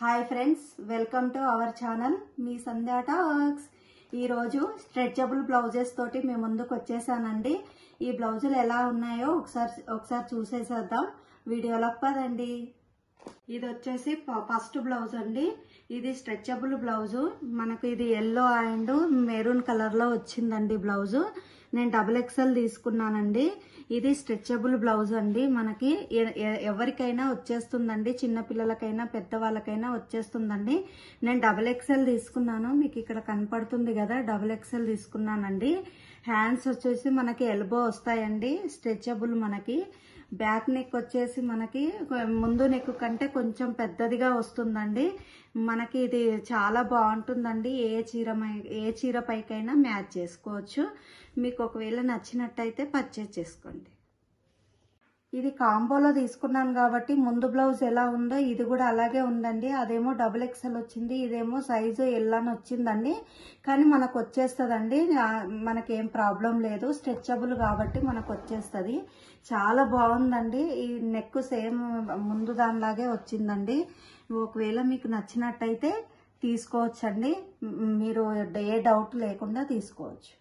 Hi friends, welcome to our channel me Sandhya talks. ఈరోజు stretchable blouses తోటి మేము ముందుకు వచ్చేసానండి. ఈ బ్లౌజులు ఎలా ఉన్నాయో ఒకసారి చూసేసేద్దాం. వీడియోలోకి పదండి. ఇది వచ్చేసి ఫస్ట్ బ్లౌజ్ అండి. ఇది స్ట్రెచబుల్ బ్లౌజు. మనకు ఇది ఎల్లో అండ్ మెరూన్ కలర్ లో వచ్చిందండి బ్లౌజు. నేను XXL తీసుకున్నానండి. ఇది స్ట్రెచబుల్ బ్లౌజ్ అండి. మనకి ఎవరికైనా వచ్చేస్తుందండి, చిన్న పిల్లలకైనా పెద్దవాళ్ళకైనా వచ్చేస్తుందండి. నేను XXL తీసుకున్నాను. మీకు ఇక్కడ కనపడుతుంది కదా, XXL తీసుకున్నానండి. హ్యాండ్స్ వచ్చేసి మనకి ఎల్బో వస్తాయండి. స్ట్రెచబుల్ మనకి బ్యాక్ నెక్ వచ్చేసి మనకి ముందు నెక్ కంటే కొంచెం పెద్దదిగా వస్తుందండి. మనకి ఇది చాలా బాగుంటుందండి. ఏ చీర పైకైనా మ్యాచ్ చేసుకోవచ్చు. మీకు ఒకవేళ నచ్చినట్టయితే పర్చేజ్ చేసుకోండి. ఇది కాంబోలో తీసుకున్నాను కాబట్టి ముందు బ్లౌజ్ ఎలా ఉందో ఇది కూడా అలాగే ఉందండి. అదేమో XXL వచ్చింది, ఇదేమో సైజు ఎల్ అని వచ్చిందండి. కానీ మనకు వచ్చేస్తుందండి, మనకేం ప్రాబ్లం లేదు. స్ట్రెచబుల్ కాబట్టి మనకు వచ్చేస్తుంది. చాలా బాగుందండి. ఈ నెక్ సేమ్ ముందు దానిలాగే వచ్చిందండి. ఒకవేళ మీకు నచ్చినట్టయితే తీసుకోవచ్చండి. మీరు ఏ డౌట్ లేకుండా తీసుకోవచ్చు.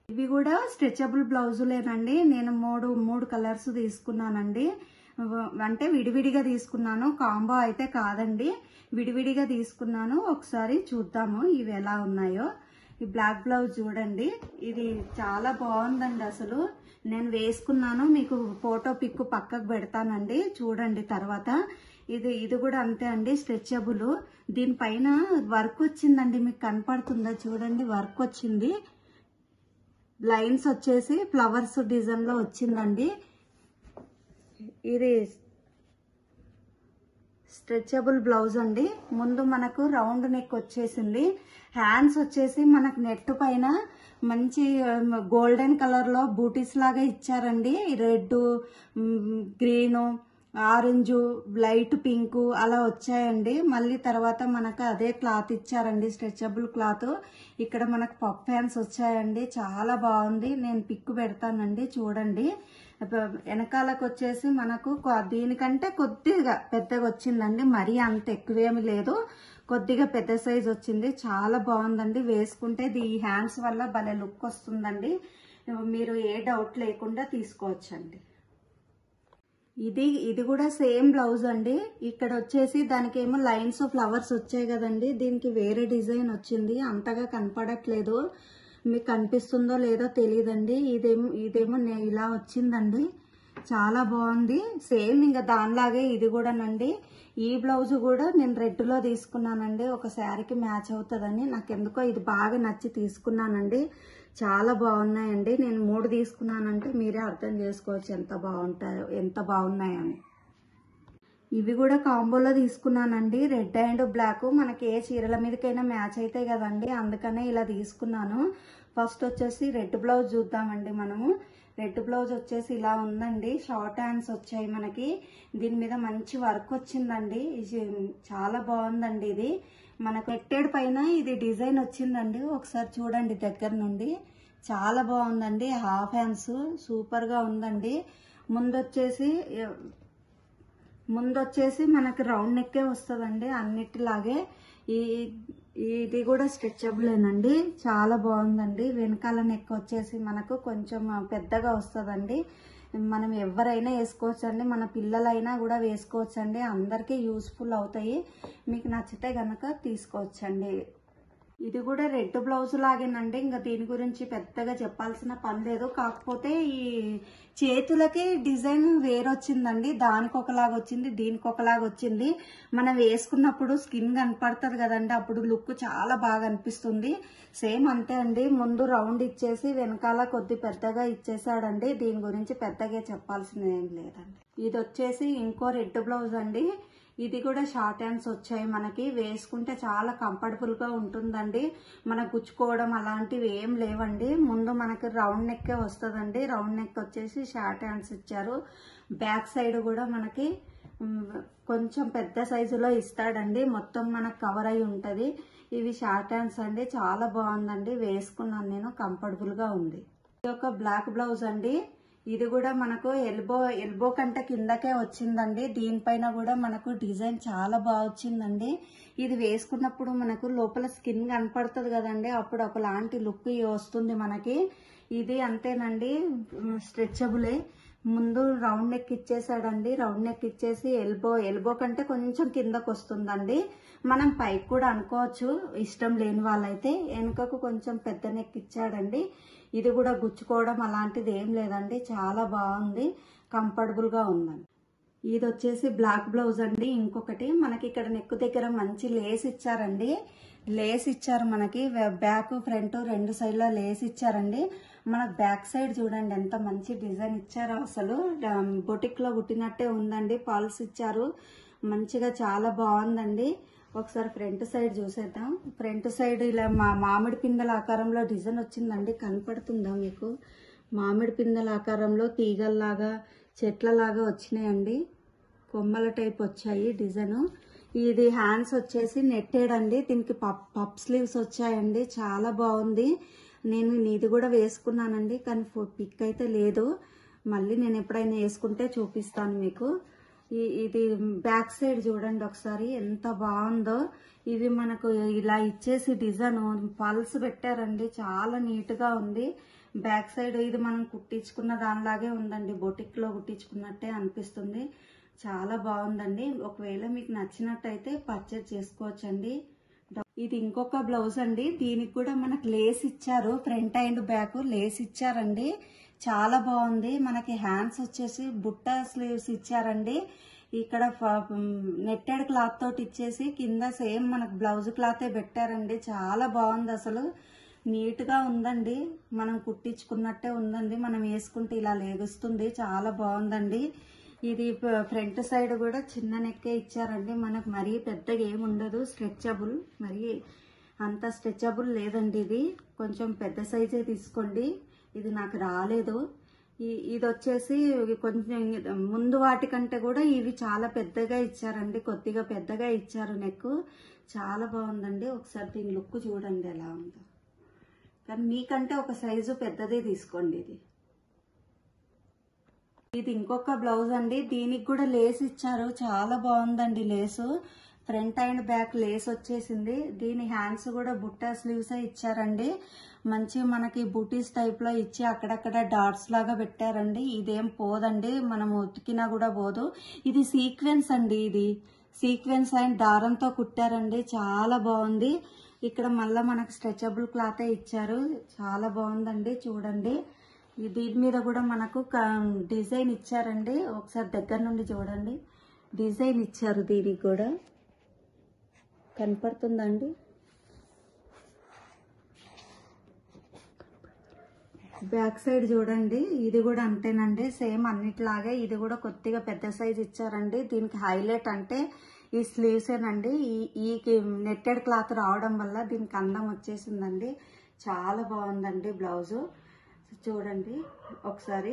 ఇవి కూడా స్ట్రెచబుల్ బ్లౌజులేనండి. నేను మూడు కలర్స్ తీసుకున్నానండి. అంటే విడివిడిగా తీసుకున్నాను, కాంబో అయితే కాదండి. విడివిడిగా తీసుకున్నాను. ఒకసారి చూద్దాము ఇవి ఎలా ఉన్నాయో. ఈ బ్లాక్ బ్లౌజ్ చూడండి, ఇది చాలా బాగుందండి. అసలు నేను వేసుకున్నాను, మీకు ఫోటో పిక్ పక్కకు పెడతానండి, చూడండి తర్వాత. ఇది కూడా అంతే అండి, స్ట్రెచబుల్. దీనిపైన వర్క్ వచ్చిందండి, మీకు కనపడుతుందా చూడండి, వర్క్ వచ్చింది. లైన్స్ వచ్చేసి ఫ్లవర్స్ డిజైన్ లో వచ్చిందండి. ఇది స్ట్రెచబుల్ బ్లౌజ్ అండి. ముందు మనకు రౌండ్ నెక్ వచ్చేసింది. హ్యాండ్స్ వచ్చేసి మనకు నెట్ పైన మంచి గోల్డెన్ కలర్ లో బూటీస్ లాగా ఇచ్చారండి. Red, green, orange, light pink అలా వచ్చాయండి. మళ్ళీ తర్వాత మనకు అదే క్లాత్ ఇచ్చారండి, స్ట్రెచబుల్ క్లాత్. ఇక్కడ మనకు పఫ్ హ్యాండ్స్ వచ్చాయండి. చాలా బాగుంది. నేను పిక్ పెడతానండి, చూడండి. వెనకాలకు వచ్చేసి మనకు దీనికంటే కొద్దిగా పెద్దగా వచ్చిందండి. మరీ అంత ఎక్కువేమి లేదు, కొద్దిగా పెద్ద సైజ్ వచ్చింది. చాలా బాగుందండి. వేసుకుంటే ఈ హ్యాండ్స్ వల్ల భలే లుక్ వస్తుందండి. మీరు ఏ డౌట్ లేకుండా తీసుకోవచ్చండి. ఇది కూడా సేమ్ బ్లౌజ్ అండి. ఇక్కడ వచ్చేసి దానికేమో లైన్స్ ఫ్లవర్స్ వచ్చాయి కదండి. దీనికి వేరే డిజైన్ వచ్చింది, అంతగా కనపడట్లేదు. మీకు కనిపిస్తుందో లేదో తెలియదండి. ఇదేమో ఇలా వచ్చిందండి. చాలా బాగుంది. సేమ్ ఇంకా దానిలాగే ఇది కూడానండి. ఈ బ్లౌజ్ కూడా నేను రెడ్ లో తీసుకున్నానండి. ఒక శారీకి మ్యాచ్ అవుతుందని నాకు ఎందుకో ఇది బాగా నచ్చి తీసుకున్నానండి. చాలా బాగున్నాయండి. నేను 3 తీసుకున్నానంటే మీరే అర్థం చేసుకోవచ్చు ఎంత బాగున్నాయని. ఇవి కూడా కాంబోలో తీసుకున్నానండి. రెడ్ అండ్ బ్లాక్ మనకి ఏ చీరల మీదకైనా మ్యాచ్ అవుతాయి కదండి, అందుకనే ఇలా తీసుకున్నాను. ఫస్ట్ వచ్చేసి రెడ్ బ్లౌజ్ చూద్దామండి మనము. రెడ్ బ్లౌజ్ వచ్చేసి ఇలా ఉందండి. షార్ట్ హ్యాండ్స్ వచ్చాయి మనకి. దీని మీద మంచి వర్క్ వచ్చిందండి. చాలా బాగుందండి. ఇది మనకు నెట్టెడ్ పైన ఇది డిజైన్ వచ్చిందండి. ఒకసారి చూడండి దగ్గర నుండి. చాలా బాగుందండి. హాఫ్ హ్యాండ్స్ సూపర్ గా ఉందండి. ముందొచ్చేసి మనకి రౌండ్ నెక్కే వస్తుందండి అన్నిటిలాగే. ఇది కూడా స్ట్రెచబులేనండి. చాలా బాగుందండి. వెనకాల నెక్ వచ్చేసి మనకు కొంచెం పెద్దగా వస్తుందండి. మనం ఎవరైనా వేసుకోవచ్చండి, మన పిల్లలైనా కూడా వేసుకోవచ్చండి. అందరికీ యూస్ఫుల్ అవుతాయి. మీకు నచ్చితే గనక తీసుకోవచ్చండి. ఇది కూడా రెడ్ బ్లౌజ్ లాగేనండి. ఇంకా దీని గురించి పెద్దగా చెప్పాల్సిన పని లేదు. కాకపోతే ఈ చేతులకి డిజైన్ వేరొచ్చిందండి. దానికి ఒకలాగా వచ్చింది, దీనికి ఒకలాగా వచ్చింది. మనం వేసుకున్నప్పుడు స్కిన్ కనపడుతుంది కదండి, అప్పుడు లుక్ చాలా బాగా అనిపిస్తుంది. సేమ్ అంతే అండి. ముందు రౌండ్ ఇచ్చేసి వెనకాల కొద్ది పెద్దగా ఇచ్చేసాడండి. దీని గురించి పెద్దగా చెప్పాల్సింది ఏం లేదండి. ఇది వచ్చేసి ఇంకో రెడ్ బ్లౌజ్ అండి. ఇది కూడా షార్ట్ హ్యాండ్స్ వచ్చాయి మనకి. వేసుకుంటే చాలా కంఫర్టబుల్ గా ఉంటుందండి. మనకు గుచ్చుకోవడం అలాంటివి ఏం లేవండి. ముందు మనకి రౌండ్ నెక్కే వస్తుందండి. రౌండ్ నెక్ వచ్చేసి షార్ట్ హ్యాండ్స్ ఇచ్చారు. బ్యాక్ సైడ్ కూడా మనకి కొంచెం పెద్ద సైజులో ఇస్తాడండి. మొత్తం మనకు కవర్ అయి ఉంటది. ఇవి షార్ట్ హ్యాండ్స్ అండి. చాలా బాగుందండి. వేసుకున్నాను నేను, కంఫర్టబుల్ గా ఉంది. ఇది ఒక బ్లాక్ బ్లౌజ్ అండి. ఇది కూడా మనకు ఎల్బో కంటే కిందకే వచ్చిందండి. దీనిపైన కూడా మనకు డిజైన్ చాలా బాగా వచ్చిందండి. ఇది వేసుకున్నప్పుడు మనకు లోపల స్కిన్ కనపడుతుంది కదండి, అప్పుడు ఒకలాంటి లుక్ వస్తుంది మనకి. ఇది అంతేనండి, స్ట్రెచబులే. ముందు రౌండ్ నెక్ ఇచ్చేసాడండి. రౌండ్ నెక్ ఇచ్చేసి ఎల్బో కంటే కొంచెం కిందకు వస్తుందండి. మనం పైకి కూడా అనుకోవచ్చు ఇష్టం లేని వాళ్ళైతే. వెనుకకు కొంచెం పెద్ద నెక్ ఇచ్చాడండి. ఇది కూడా గుచ్చుకోవడం అలాంటిది ఏం లేదండి, చాలా బాగుంది, కంఫర్టబుల్ గా ఉందండి. ఇది వచ్చేసి బ్లాక్ బ్లౌజ్ అండి. ఇంకొకటి మనకి ఇక్కడ నెక్ దగ్గర మంచి లేస్ ఇచ్చారండి. లేస్ ఇచ్చారు మనకి, బ్యాక్ ఫ్రంట్ రెండు సైడ్ల లేస్ ఇచ్చారండి. మనకు బ్యాక్ సైడ్ చూడండి ఎంత మంచి డిజైన్ ఇచ్చారో, అసలు బొటిక్ లో కుట్టినట్టే ఉందండి. పల్స్ ఇచ్చారు మంచిగా, చాలా బాగుందండి. ఒకసారి ఫ్రంట్ సైడ్ చూసేద్దాం. ఫ్రంట్ సైడ్ ఇలా మామిడి పిందెల ఆకారంలో డిజైన్ వచ్చిందండి. కనపడుతుందా మీకు? మామిడి పిందెల ఆకారంలో తీగల్లాగా చెట్లలాగా వచ్చినాయండి, కొమ్మల టైప్ వచ్చాయి డిజైన్. ఇది హ్యాండ్స్ వచ్చేసి నెట్టెడ్ అండి. దీనికి పప్ స్లీవ్స్ వచ్చాయండి, చాలా బాగుంది. నేను ఇది కూడా వేసుకున్నానండి, కానీ పిక్ అయితే లేదు. మళ్ళీ నేను ఎప్పుడైనా వేసుకుంటే చూపిస్తాను మీకు. ఇది బ్యాక్ సైడ్ చూడండి ఒకసారి ఎంత బాగుందో. ఇవి మనకు ఇలా ఇచ్చేసి డిజైన్ పల్స్ పెట్టారండి, చాలా నీట్ గా ఉంది. బ్యాక్ సైడ్ ఇది మనం కుట్టించుకున్న దానిలాగే ఉందండి, బొటిక్ లో కుట్టించుకున్నట్టే అనిపిస్తుంది. చాలా బాగుందండి. ఒకవేళ మీకు నచ్చినట్టయితే పర్చేజ్ చేసుకోవచ్చండి. ఇది ఇంకొక బ్లౌజ్ అండి. దీనికి కూడా మనకు లేస్ ఇచ్చారు, ఫ్రంట్ అండ్ బ్యాక్ లేస్ ఇచ్చారండి, చాలా బాగుంది. మనకి హ్యాండ్స్ వచ్చేసి బుట్ట స్లీవ్స్ ఇచ్చారండి. ఇక్కడ నెట్టెడ్ క్లాత్ తోటి ఇచ్చేసి కింద సేమ్ మనకు బ్లౌజ్ క్లాతే పెట్టారండి, చాలా బాగుంది. అసలు నీట్ గా ఉందండి, మనం కుట్టించుకున్నట్టే ఉందండి. మనం వేసుకుంటే ఇలా లేగుస్తుంది, చాలా బాగుందండి. ఇది ఫ్రంట్ సైడ్ కూడా చిన్న నెక్కే ఇచ్చారండి. మనకు మరీ పెద్దగా ఏమి ఉండదు, స్ట్రెచబుల్, మరీ అంత స్ట్రెచబుల్ లేదండి. ఇది కొంచెం పెద్ద సైజే తీసుకోండి, ఇది నాకు రాలేదు. ఇది వచ్చేసి కొంచెం ముందు వాటికంటే కూడా ఇవి చాలా పెద్దగా ఇచ్చారండి, కొద్దిగా పెద్దగా ఇచ్చారు నెక్, చాలా బాగుందండి. ఒకసారి దీని లుక్ చూడండి ఎలా ఉందో. కానీ మీకంటే ఒక సైజు పెద్దదే తీసుకోండి. ఇది ఇంకొక బ్లౌజ్ అండి. దీనికి కూడా లేస్ ఇచ్చారు, చాలా బాగుందండి lace. Front and back lace వచ్చేసింది. దీని హ్యాండ్స్ కూడా బుట్టా స్లీవ్స్ ఇచ్చారండి. మంచి మనకి బూటీస్ టైప్ లో ఇచ్చి అక్కడక్కడ డాట్స్ లాగా పెట్టారండి. ఇదేం పోదండి, మనం ఉతికినా కూడా పోదు. ఇది సీక్వెన్స్ అండి, ఇది సీక్వెన్స్ అండ్ దారంతో కుట్టారండి, చాలా బాగుంది. ఇక్కడ మళ్ళీ మనకు స్ట్రెచబుల్ క్లాతే ఇచ్చారు, చాలా బాగుందండి. చూడండి దీని మీద కూడా మనకు డిజైన్ ఇచ్చారండి. ఒకసారి దగ్గర నుండి చూడండి, డిజైన్ ఇచ్చారు. దీనికి కూడా కనపడుతుందండి. బ్యాక్ సైడ్ చూడండి, ఇది కూడా అంతేనండి, సేమ్ అన్నిట్లాగే. ఇది కూడా కొద్దిగా పెద్ద సైజ్ ఇచ్చారండి. దీనికి హైలైట్ అంటే ఈ స్లీవ్సేనండి. ఈ నెట్టెడ్ క్లాత్ రావడం వల్ల దీనికి అందం వచ్చేసిందండి, చాలా బాగుందండి బ్లౌజు. చూడండి ఒకసారి.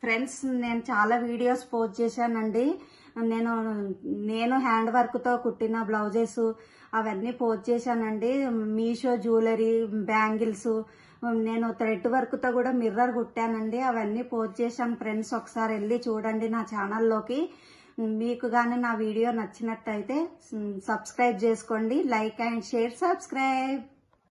ఫ్రెండ్స్, నేను చాలా వీడియోస్ పోస్ట్ చేశానండి. నేను హ్యాండ్ వర్క్ తో కుట్టిన బ్లౌజెస్ అవన్నీ పోస్ట్ చేశానండి. మీషో జ్యువెలరీ, బ్యాంగిల్స్, నేను థ్రెడ్ వర్క్ తో కూడా మిర్రర్ కుట్టానండి, అవన్నీ పోస్ట్ చేశాను. ఫ్రెండ్స్ ఒకసారి వెళ్ళి చూడండి నా ఛానల్లోకి. మీకు కానీ నా వీడియో నచ్చినట్టయితే సబ్స్క్రైబ్ చేసుకోండి. Like and share, subscribe.